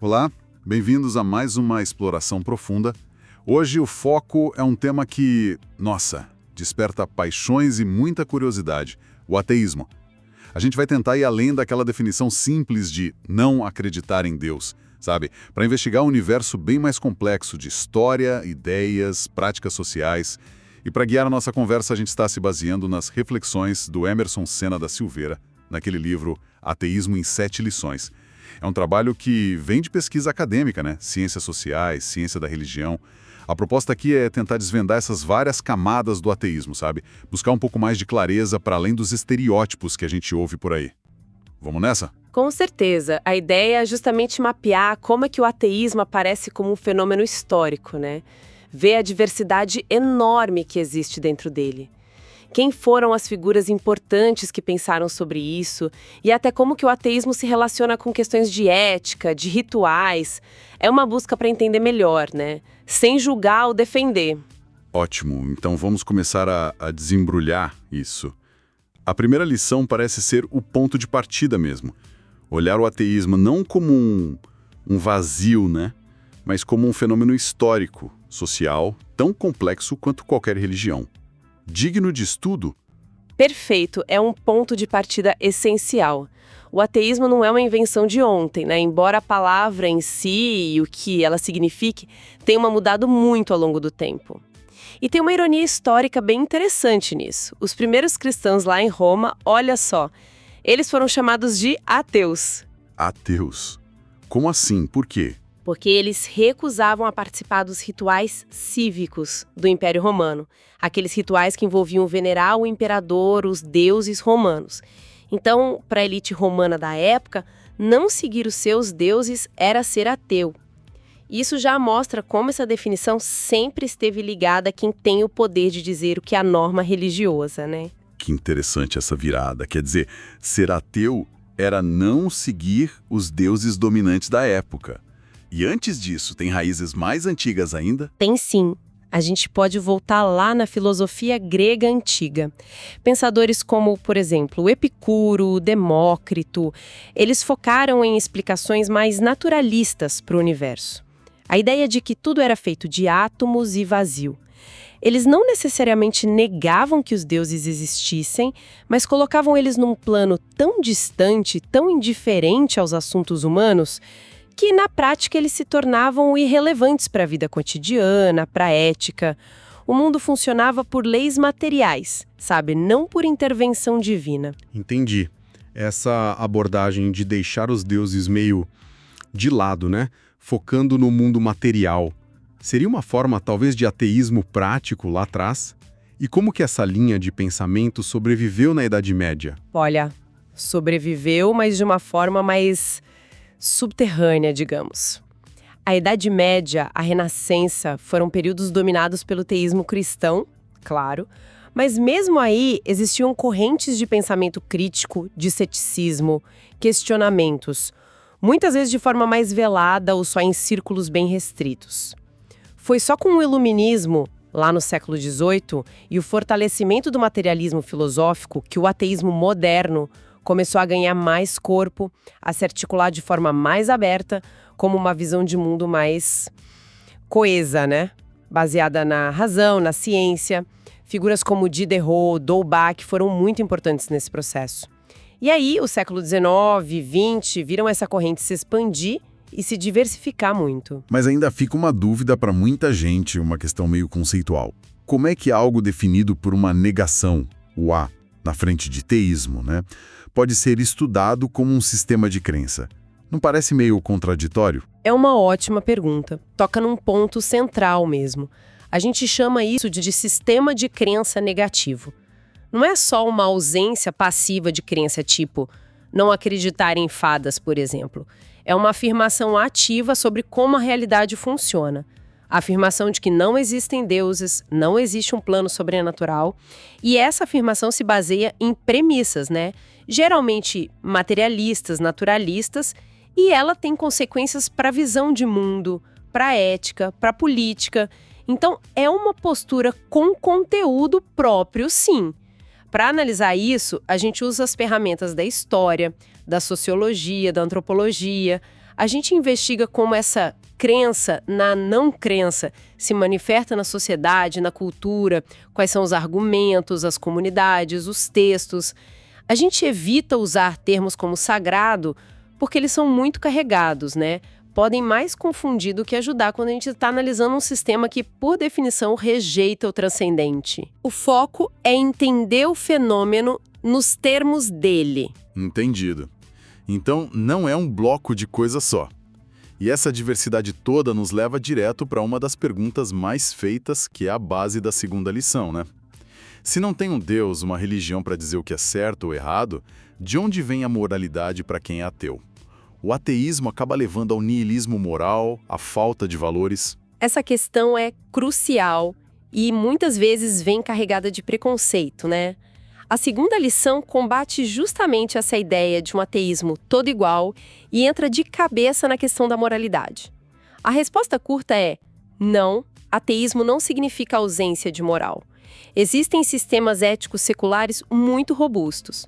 Olá, bem-vindos a mais uma exploração profunda. Hoje o foco é um tema que, nossa, desperta paixões e muita curiosidade: o ateísmo. A gente vai tentar ir além daquela definição simples de não acreditar em Deus, sabe? Para investigar um universo bem mais complexo de história, ideias, práticas sociais. E para guiar a nossa conversa, a gente está se baseando nas reflexões do Emerson Senna da Silveira, naquele livro Ateísmo em 7 Lições. É um trabalho que vem de pesquisa acadêmica, né? Ciências sociais, ciência da religião. A proposta aqui é tentar desvendar essas várias camadas do ateísmo, sabe? Buscar um pouco mais de clareza para além dos estereótipos que a gente ouve por aí. Vamos nessa? Com certeza. A ideia é justamente mapear como é que o ateísmo aparece como um fenômeno histórico, né? Ver a diversidade enorme que existe dentro dele. Quem foram as figuras importantes que pensaram sobre isso e até como que o ateísmo se relaciona com questões de ética, de rituais. É uma busca para entender melhor, né? Sem julgar ou defender. Ótimo, então vamos começar a desembrulhar isso. A primeira lição parece ser o ponto de partida mesmo. Olhar o ateísmo não como um vazio, né? Mas como um fenômeno histórico, social, tão complexo quanto qualquer religião. Digno de estudo? Perfeito, é um ponto de partida essencial. O ateísmo não é uma invenção de ontem, né? Embora a palavra em si e o que ela signifique tenha mudado muito ao longo do tempo. E tem uma ironia histórica bem interessante nisso. Os primeiros cristãos lá em Roma, olha só, eles foram chamados de ateus. Ateus? Como assim? Por quê? Porque eles recusavam a participar dos rituais cívicos do Império Romano, aqueles rituais que envolviam venerar o imperador, os deuses romanos. Então, para a elite romana da época, não seguir os seus deuses era ser ateu. Isso já mostra como essa definição sempre esteve ligada a quem tem o poder de dizer o que é a norma religiosa, né? Que interessante essa virada. Quer dizer, ser ateu era não seguir os deuses dominantes da época. E antes disso, tem raízes mais antigas ainda? Tem sim. A gente pode voltar lá na filosofia grega antiga. Pensadores como, por exemplo, o Epicuro, Demócrito, eles focaram em explicações mais naturalistas para o universo. A ideia de que tudo era feito de átomos e vazio. Eles não necessariamente negavam que os deuses existissem, mas colocavam eles num plano tão distante, tão indiferente aos assuntos humanos, que na prática eles se tornavam irrelevantes para a vida cotidiana, para a ética. O mundo funcionava por leis materiais, sabe? Não por intervenção divina. Entendi. Essa abordagem de deixar os deuses meio de lado, né? Focando no mundo material. Seria uma forma, talvez, de ateísmo prático lá atrás? E como que essa linha de pensamento sobreviveu na Idade Média? Olha, sobreviveu, mas de uma forma mais subterrânea, digamos. A Idade Média, a Renascença, foram períodos dominados pelo teísmo cristão, claro, mas mesmo aí existiam correntes de pensamento crítico, de ceticismo, questionamentos, muitas vezes de forma mais velada ou só em círculos bem restritos. Foi só com o Iluminismo, lá no século XVIII, e o fortalecimento do materialismo filosófico que o ateísmo moderno começou a ganhar mais corpo, a se articular de forma mais aberta, como uma visão de mundo mais coesa, né? Baseada na razão, na ciência. Figuras como Diderot, D'Holbach foram muito importantes nesse processo. E aí, o século XIX, XX, viram essa corrente se expandir e se diversificar muito. Mas ainda fica uma dúvida para muita gente, uma questão meio conceitual. Como é que algo definido por uma negação, o A, na frente de teísmo, né, pode ser estudado como um sistema de crença? Não parece meio contraditório? É uma ótima pergunta. Toca num ponto central mesmo. A gente chama isso de sistema de crença negativo. Não é só uma ausência passiva de crença, tipo não acreditar em fadas, por exemplo. É uma afirmação ativa sobre como a realidade funciona. A afirmação de que não existem deuses, não existe um plano sobrenatural. E essa afirmação se baseia em premissas, né? Geralmente materialistas, naturalistas, e ela tem consequências para a visão de mundo, para a ética, para a política. Então, é uma postura com conteúdo próprio, sim. Para analisar isso, a gente usa as ferramentas da história, da sociologia, da antropologia, A gente investiga como essa crença na não crença se manifesta na sociedade, na cultura, quais são os argumentos, as comunidades, os textos. A gente evita usar termos como sagrado porque eles são muito carregados, né? Podem mais confundir do que ajudar quando a gente está analisando um sistema que, por definição, rejeita o transcendente. O foco é entender o fenômeno nos termos dele. Entendido. Então, não é um bloco de coisa só. E essa diversidade toda nos leva direto para uma das perguntas mais feitas, que é a base da segunda lição, né? Se não tem um Deus, uma religião para dizer o que é certo ou errado, de onde vem a moralidade para quem é ateu? O ateísmo acaba levando ao niilismo moral, à falta de valores. Essa questão é crucial e muitas vezes vem carregada de preconceito, né? A segunda lição combate justamente essa ideia de um ateísmo todo igual e entra de cabeça na questão da moralidade. A resposta curta é: não, ateísmo não significa ausência de moral. Existem sistemas éticos seculares muito robustos.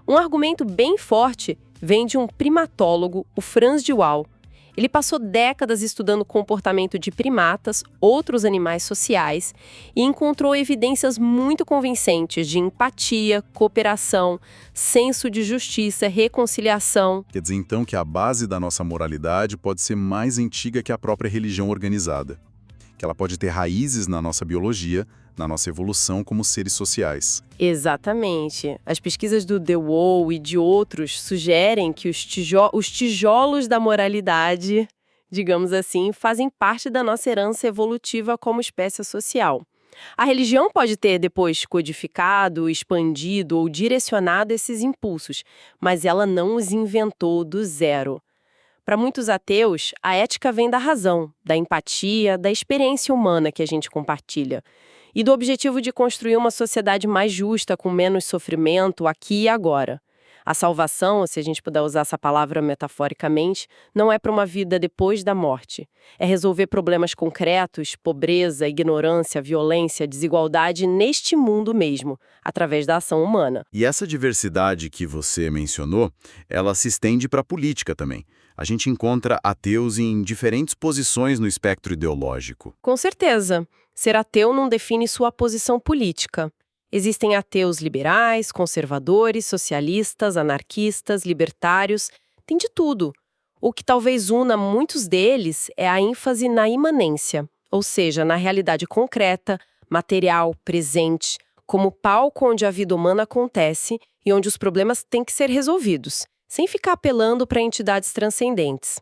Um argumento bem forte vem de um primatólogo, o Franz de Waal. Ele passou décadas estudando o comportamento de primatas, outros animais sociais, e encontrou evidências muito convincentes de empatia, cooperação, senso de justiça, reconciliação. Quer dizer, então, que a base da nossa moralidade pode ser mais antiga que a própria religião organizada. Que ela pode ter raízes na nossa biologia, na nossa evolução como seres sociais. Exatamente. As pesquisas do De Waal e de outros sugerem que os tijolos da moralidade, digamos assim, fazem parte da nossa herança evolutiva como espécie social. A religião pode ter depois codificado, expandido ou direcionado esses impulsos, mas ela não os inventou do zero. Para muitos ateus, a ética vem da razão, da empatia, da experiência humana que a gente compartilha. E do objetivo de construir uma sociedade mais justa, com menos sofrimento, aqui e agora. A salvação, se a gente puder usar essa palavra metaforicamente, não é para uma vida depois da morte. É resolver problemas concretos, pobreza, ignorância, violência, desigualdade neste mundo mesmo, através da ação humana. E essa diversidade que você mencionou, ela se estende para a política também. A gente encontra ateus em diferentes posições no espectro ideológico. Com certeza. Ser ateu não define sua posição política. Existem ateus liberais, conservadores, socialistas, anarquistas, libertários, tem de tudo. O que talvez una muitos deles é a ênfase na imanência, ou seja, na realidade concreta, material, presente, como palco onde a vida humana acontece e onde os problemas têm que ser resolvidos, sem ficar apelando para entidades transcendentes.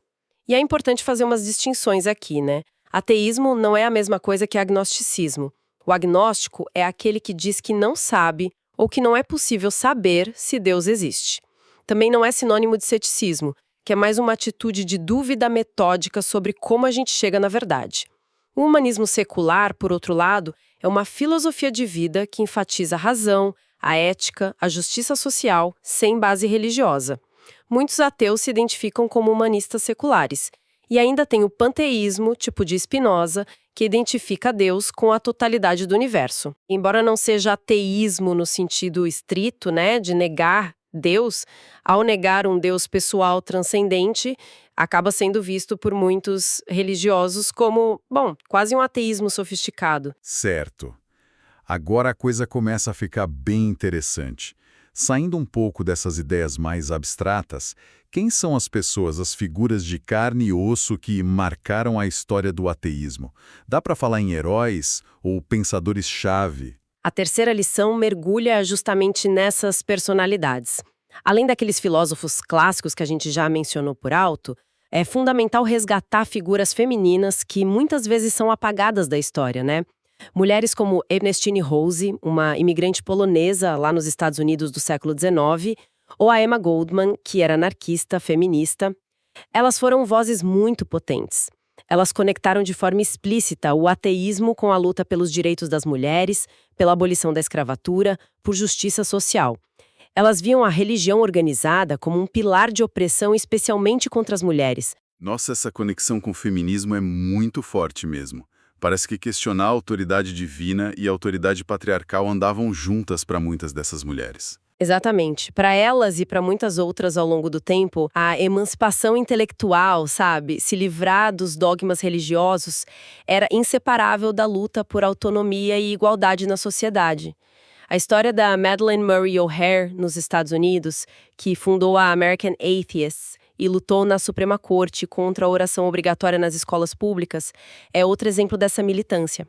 E é importante fazer umas distinções aqui, né? Ateísmo não é a mesma coisa que agnosticismo. O agnóstico é aquele que diz que não sabe ou que não é possível saber se Deus existe. Também não é sinônimo de ceticismo, que é mais uma atitude de dúvida metódica sobre como a gente chega na verdade. O humanismo secular, por outro lado, é uma filosofia de vida que enfatiza a razão, a ética, a justiça social, sem base religiosa. Muitos ateus se identificam como humanistas seculares. E ainda tem o panteísmo, tipo de Spinoza, que identifica Deus com a totalidade do universo. Embora não seja ateísmo no sentido estrito, né, de negar Deus, ao negar um Deus pessoal transcendente, acaba sendo visto por muitos religiosos como, quase um ateísmo sofisticado. Certo. Agora a coisa começa a ficar bem interessante. Saindo um pouco dessas ideias mais abstratas, quem são as pessoas, as figuras de carne e osso que marcaram a história do ateísmo? Dá para falar em heróis ou pensadores-chave? A terceira lição mergulha justamente nessas personalidades. Além daqueles filósofos clássicos que a gente já mencionou por alto, é fundamental resgatar figuras femininas que muitas vezes são apagadas da história, né? Mulheres como Ernestine Rose, uma imigrante polonesa lá nos Estados Unidos do século XIX, ou a Emma Goldman, que era anarquista, feminista. Elas foram vozes muito potentes. Elas conectaram de forma explícita o ateísmo com a luta pelos direitos das mulheres, pela abolição da escravatura, por justiça social. Elas viam a religião organizada como um pilar de opressão especialmente contra as mulheres. Nossa, essa conexão com o feminismo é muito forte mesmo. Parece que questionar a autoridade divina e a autoridade patriarcal andavam juntas para muitas dessas mulheres. Exatamente. Para elas e para muitas outras ao longo do tempo, a emancipação intelectual, sabe, se livrar dos dogmas religiosos, era inseparável da luta por autonomia e igualdade na sociedade. A história da Madeleine Murray O'Hair, nos Estados Unidos, que fundou a American Atheists e lutou na Suprema Corte contra a oração obrigatória nas escolas públicas, é outro exemplo dessa militância.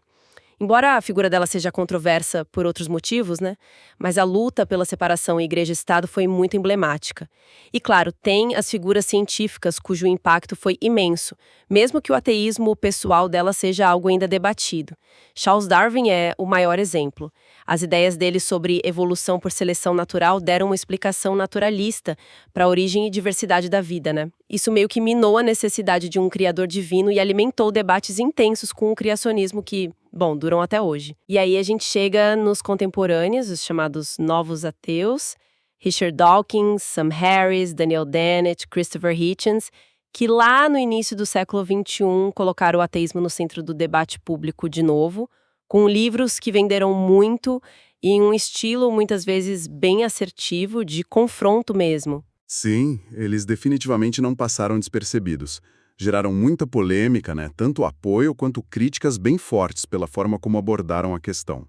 Embora a figura dela seja controversa por outros motivos, né? Mas a luta pela separação igreja-estado foi muito emblemática. E, claro, tem as figuras científicas cujo impacto foi imenso, mesmo que o ateísmo pessoal dela seja algo ainda debatido. Charles Darwin é o maior exemplo. As ideias dele sobre evolução por seleção natural deram uma explicação naturalista para a origem e diversidade da vida, né? Isso meio que minou a necessidade de um criador divino e alimentou debates intensos com o criacionismo que, bom, duram até hoje. E aí a gente chega nos contemporâneos, os chamados novos ateus, Richard Dawkins, Sam Harris, Daniel Dennett, Christopher Hitchens, que lá no início do século XXI colocaram o ateísmo no centro do debate público de novo, com livros que venderam muito e em um estilo muitas vezes bem assertivo, de confronto mesmo. Sim, eles definitivamente não passaram despercebidos. Geraram muita polêmica, né? Tanto apoio quanto críticas bem fortes pela forma como abordaram a questão.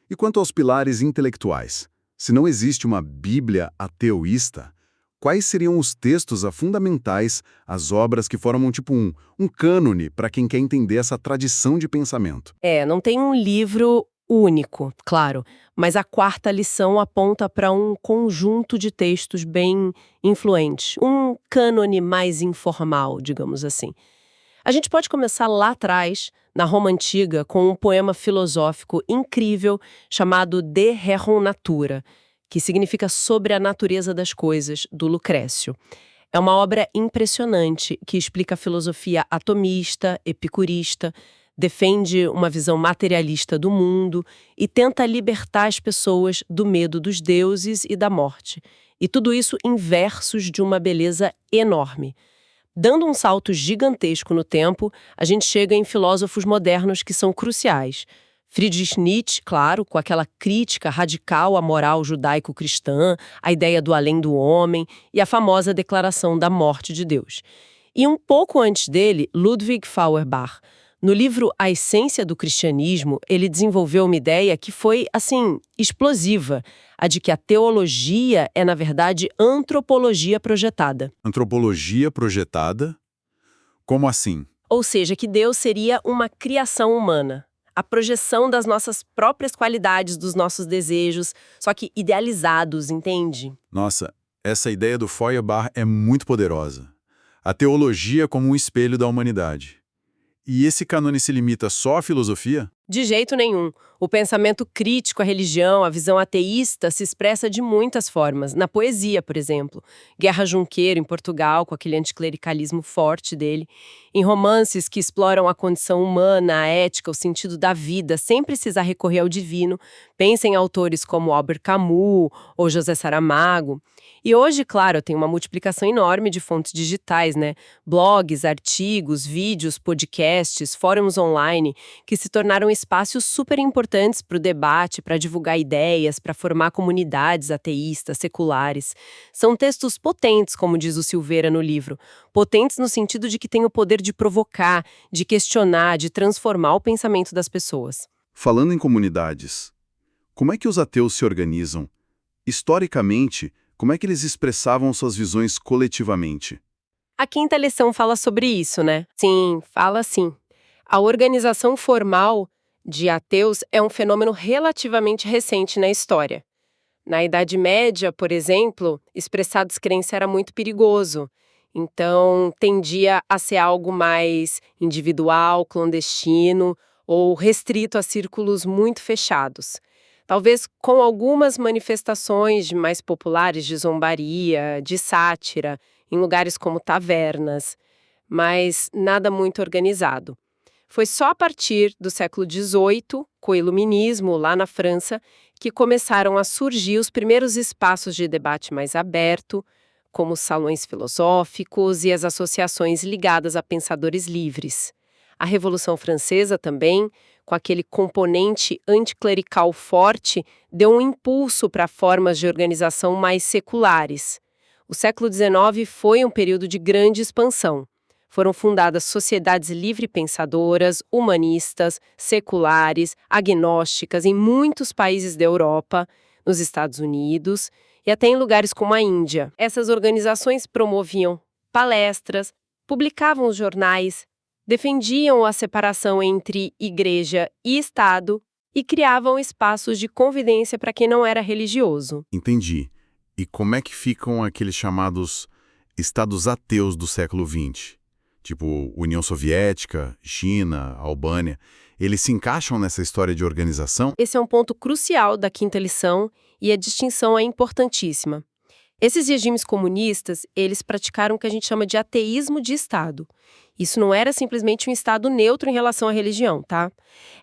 E quanto aos pilares intelectuais? Se não existe uma Bíblia ateísta, quais seriam os textos fundamentais, as obras que formam tipo um cânone para quem quer entender essa tradição de pensamento? Não tem um livro único, claro, mas a quarta lição aponta para um conjunto de textos bem influentes, um cânone mais informal, digamos assim. A gente pode começar lá atrás, na Roma Antiga, com um poema filosófico incrível chamado De Rerum Natura, que significa Sobre a Natureza das Coisas, do Lucrécio. É uma obra impressionante que explica a filosofia atomista, epicurista, defende uma visão materialista do mundo e tenta libertar as pessoas do medo dos deuses e da morte. E tudo isso em versos de uma beleza enorme. Dando um salto gigantesco no tempo, a gente chega em filósofos modernos que são cruciais. Friedrich Nietzsche, claro, com aquela crítica radical à moral judaico-cristã, a ideia do além do homem e a famosa declaração da morte de Deus. E um pouco antes dele, Ludwig Feuerbach. No livro A Essência do Cristianismo, ele desenvolveu uma ideia que foi, assim, explosiva, a de que a teologia é, na verdade, antropologia projetada. Antropologia projetada? Como assim? Ou seja, que Deus seria uma criação humana, a projeção das nossas próprias qualidades, dos nossos desejos, só que idealizados, entende? Nossa, essa ideia do Feuerbach é muito poderosa. A teologia como um espelho da humanidade. E esse cânone se limita só à filosofia? De jeito nenhum. O pensamento crítico à religião, a visão ateísta, se expressa de muitas formas. Na poesia, por exemplo. Guerra Junqueiro, em Portugal, com aquele anticlericalismo forte dele. Em romances que exploram a condição humana, a ética, o sentido da vida, sem precisar recorrer ao divino. Pensa em autores como Albert Camus ou José Saramago. E hoje, claro, tem uma multiplicação enorme de fontes digitais, né? Blogs, artigos, vídeos, podcasts, fóruns online, que se tornaram espaços super importantes para o debate, para divulgar ideias, para formar comunidades ateístas, seculares. São textos potentes, como diz o Silveira no livro. Potentes no sentido de que têm o poder de provocar, de questionar, de transformar o pensamento das pessoas. Falando em comunidades, como é que os ateus se organizam? Historicamente, como é que eles expressavam suas visões coletivamente? A quinta lição fala sobre isso, né? Sim, fala sim. A organização formal de ateus é um fenômeno relativamente recente na história. Na Idade Média, por exemplo, expressar descrença era muito perigoso. Então, tendia a ser algo mais individual, clandestino ou restrito a círculos muito fechados. Talvez com algumas manifestações mais populares de zombaria, de sátira, em lugares como tavernas, mas nada muito organizado. Foi só a partir do século XVIII, com o Iluminismo, lá na França, que começaram a surgir os primeiros espaços de debate mais aberto, como os salões filosóficos e as associações ligadas a pensadores livres. A Revolução Francesa também, com aquele componente anticlerical forte, deu um impulso para formas de organização mais seculares. O século XIX foi um período de grande expansão. Foram fundadas sociedades livre-pensadoras, humanistas, seculares, agnósticas em muitos países da Europa, nos Estados Unidos e até em lugares como a Índia. Essas organizações promoviam palestras, publicavam jornais, defendiam a separação entre igreja e Estado e criavam espaços de convivência para quem não era religioso. Entendi. E como é que ficam aqueles chamados estados ateus do século XX? Tipo União Soviética, China, Albânia. Eles se encaixam nessa história de organização? Esse é um ponto crucial da quinta lição e a distinção é importantíssima. Esses regimes comunistas, eles praticaram o que a gente chama de ateísmo de Estado. Isso não era simplesmente um Estado neutro em relação à religião, tá?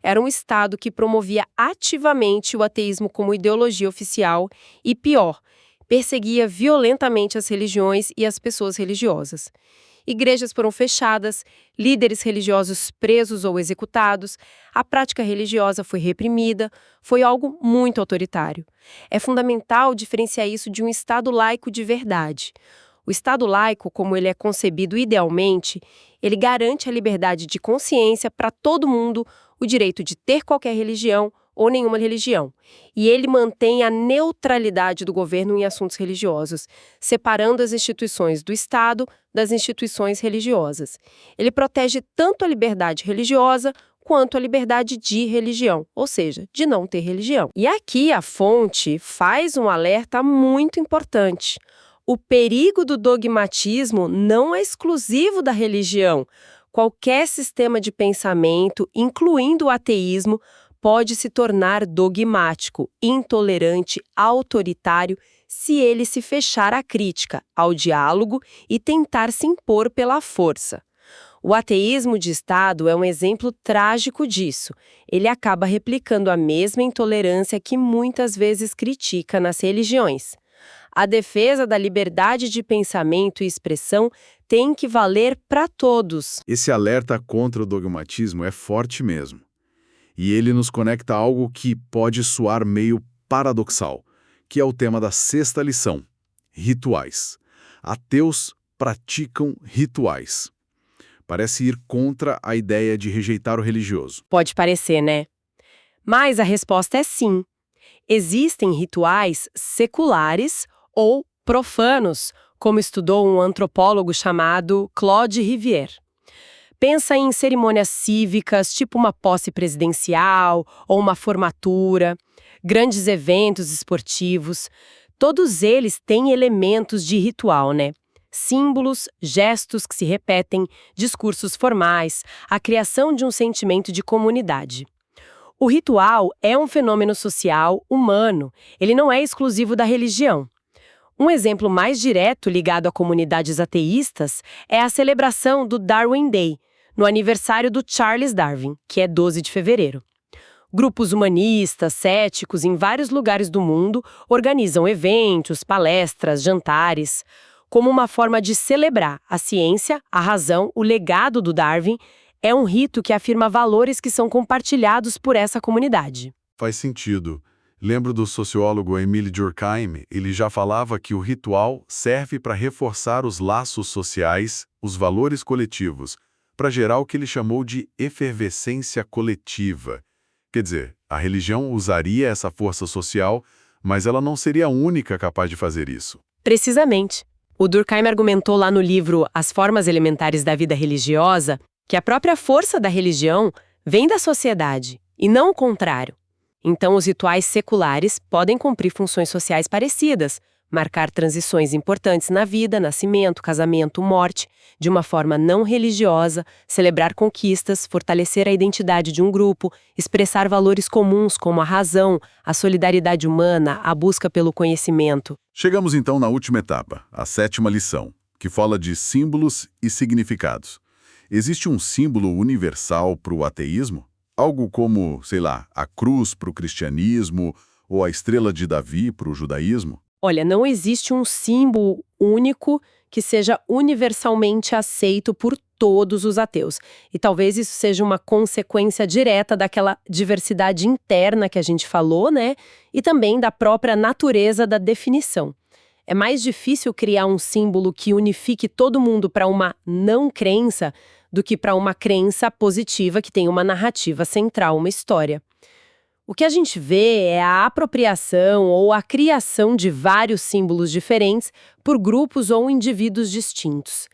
Era um Estado que promovia ativamente o ateísmo como ideologia oficial e, pior, perseguia violentamente as religiões e as pessoas religiosas. Igrejas foram fechadas, líderes religiosos presos ou executados, a prática religiosa foi reprimida, foi algo muito autoritário. É fundamental diferenciar isso de um Estado laico de verdade. O Estado laico, como ele é concebido idealmente, ele garante a liberdade de consciência para todo mundo, o direito de ter qualquer religião ou nenhuma religião. E ele mantém a neutralidade do governo em assuntos religiosos, separando as instituições do Estado das instituições religiosas. Ele protege tanto a liberdade religiosa quanto a liberdade de religião, ou seja, de não ter religião. E aqui a fonte faz um alerta muito importante. O perigo do dogmatismo não é exclusivo da religião. Qualquer sistema de pensamento, incluindo o ateísmo, pode se tornar dogmático, intolerante, autoritário, se ele se fechar à crítica, ao diálogo e tentar se impor pela força. O ateísmo de Estado é um exemplo trágico disso. Ele acaba replicando a mesma intolerância que muitas vezes critica nas religiões. A defesa da liberdade de pensamento e expressão tem que valer para todos. Esse alerta contra o dogmatismo é forte mesmo. E ele nos conecta a algo que pode soar meio paradoxal, que é o tema da sexta lição: rituais. Ateus praticam rituais. Parece ir contra a ideia de rejeitar o religioso. Pode parecer, né? Mas a resposta é sim. Existem rituais seculares ou profanos, como estudou um antropólogo chamado Claude Rivière. Pensa em cerimônias cívicas, tipo uma posse presidencial ou uma formatura, grandes eventos esportivos. Todos eles têm elementos de ritual, né? Símbolos, gestos que se repetem, discursos formais, a criação de um sentimento de comunidade. O ritual é um fenômeno social, humano. Ele não é exclusivo da religião. Um exemplo mais direto ligado a comunidades ateístas é a celebração do Darwin Day, no aniversário do Charles Darwin, que é 12 de fevereiro. Grupos humanistas, céticos em vários lugares do mundo organizam eventos, palestras, jantares, como uma forma de celebrar a ciência, a razão, o legado do Darwin. É um rito que afirma valores que são compartilhados por essa comunidade. Faz sentido. Lembro do sociólogo Émile Durkheim, ele já falava que o ritual serve para reforçar os laços sociais, os valores coletivos, para gerar o que ele chamou de efervescência coletiva. Quer dizer, a religião usaria essa força social, mas ela não seria a única capaz de fazer isso. Precisamente. O Durkheim argumentou lá no livro As Formas Elementares da Vida Religiosa que a própria força da religião vem da sociedade, e não o contrário. Então, os rituais seculares podem cumprir funções sociais parecidas, marcar transições importantes na vida, nascimento, casamento, morte, de uma forma não religiosa, celebrar conquistas, fortalecer a identidade de um grupo, expressar valores comuns como a razão, a solidariedade humana, a busca pelo conhecimento. Chegamos então na última etapa, a sétima lição, que fala de símbolos e significados. Existe um símbolo universal para o ateísmo? Algo como, sei lá, a cruz para o cristianismo ou a estrela de Davi para o judaísmo? Olha, não existe um símbolo único que seja universalmente aceito por todos os ateus. E talvez isso seja uma consequência direta daquela diversidade interna que a gente falou, né? E também da própria natureza da definição. É mais difícil criar um símbolo que unifique todo mundo para uma não crença do que para uma crença positiva que tem uma narrativa central, uma história. O que a gente vê é a apropriação ou a criação de vários símbolos diferentes por grupos ou indivíduos distintos.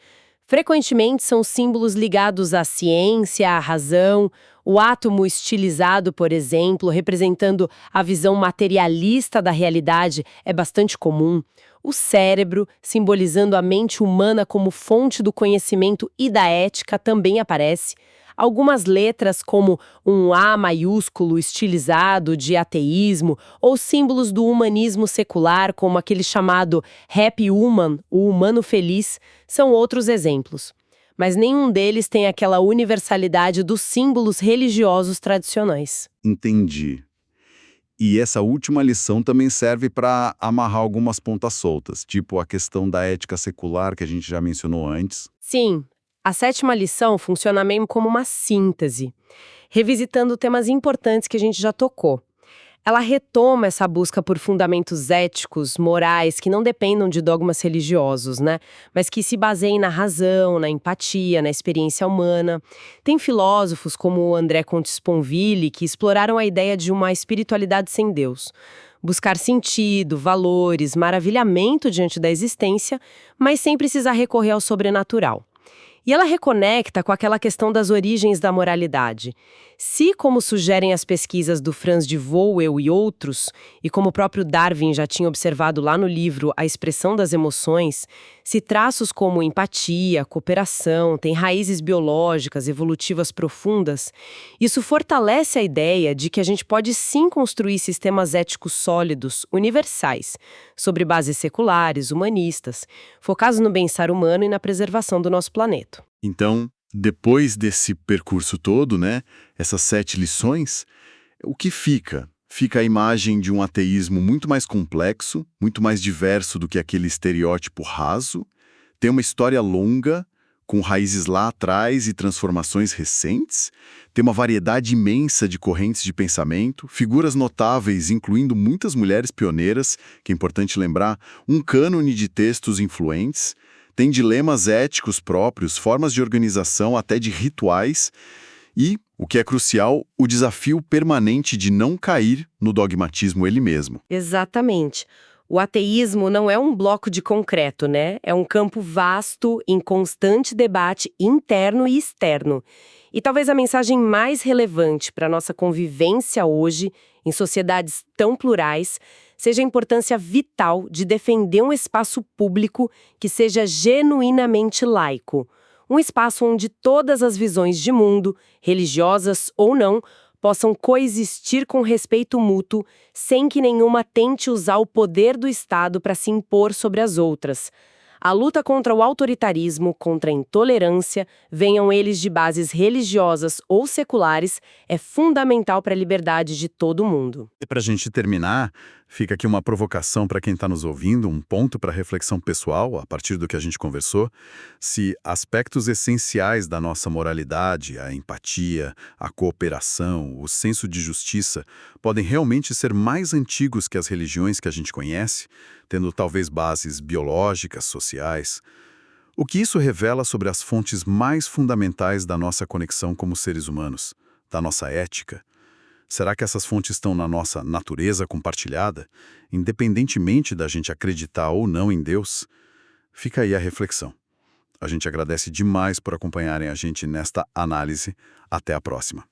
Frequentemente são símbolos ligados à ciência, à razão, o átomo estilizado, por exemplo, representando a visão materialista da realidade é bastante comum. O cérebro, simbolizando a mente humana como fonte do conhecimento e da ética, também aparece. Algumas letras, como um A maiúsculo estilizado de ateísmo, ou símbolos do humanismo secular, como aquele chamado Happy Human, o humano feliz, são outros exemplos. Mas nenhum deles tem aquela universalidade dos símbolos religiosos tradicionais. Entendi. E essa última lição também serve para amarrar algumas pontas soltas, tipo a questão da ética secular que a gente já mencionou antes. Sim. A 7ª lição funciona mesmo como uma síntese, revisitando temas importantes que a gente já tocou. Ela retoma essa busca por fundamentos éticos, morais, que não dependam de dogmas religiosos, né? Mas que se baseiem na razão, na empatia, na experiência humana. Tem filósofos como o André Comte Sponville que exploraram a ideia de uma espiritualidade sem Deus. Buscar sentido, valores, maravilhamento diante da existência, mas sem precisar recorrer ao sobrenatural. E ela reconecta com aquela questão das origens da moralidade. Se, como sugerem as pesquisas do Franz de Voel e outros, e como o próprio Darwin já tinha observado lá no livro A Expressão das Emoções, se traços como empatia, cooperação, têm raízes biológicas, evolutivas profundas, isso fortalece a ideia de que a gente pode sim construir sistemas éticos sólidos, universais, sobre bases seculares, humanistas, focados no bem-estar humano e na preservação do nosso planeta. Então, depois desse percurso todo, né, essas 7 lições, o que fica? Fica a imagem de um ateísmo muito mais complexo, muito mais diverso do que aquele estereótipo raso, tem uma história longa, com raízes lá atrás e transformações recentes, tem uma variedade imensa de correntes de pensamento, figuras notáveis, incluindo muitas mulheres pioneiras, que é importante lembrar, um cânone de textos influentes, tem dilemas éticos próprios, formas de organização, até de rituais, e, o que é crucial, o desafio permanente de não cair no dogmatismo ele mesmo. Exatamente. O ateísmo não é um bloco de concreto, né? É um campo vasto, em constante debate interno e externo. E talvez a mensagem mais relevante para a nossa convivência hoje, em sociedades tão plurais, seja a importância vital de defender um espaço público que seja genuinamente laico. Um espaço onde todas as visões de mundo, religiosas ou não, possam coexistir com respeito mútuo, sem que nenhuma tente usar o poder do Estado para se impor sobre as outras. A luta contra o autoritarismo, contra a intolerância, venham eles de bases religiosas ou seculares, é fundamental para a liberdade de todo mundo. E para a gente terminar, fica aqui uma provocação para quem está nos ouvindo, um ponto para reflexão pessoal, a partir do que a gente conversou, se aspectos essenciais da nossa moralidade, a empatia, a cooperação, o senso de justiça, podem realmente ser mais antigos que as religiões que a gente conhece, tendo talvez bases biológicas, sociais. O que isso revela sobre as fontes mais fundamentais da nossa conexão como seres humanos, da nossa ética? Será que essas fontes estão na nossa natureza compartilhada, independentemente da gente acreditar ou não em Deus? Fica aí a reflexão. A gente agradece demais por acompanharem a gente nesta análise. Até a próxima.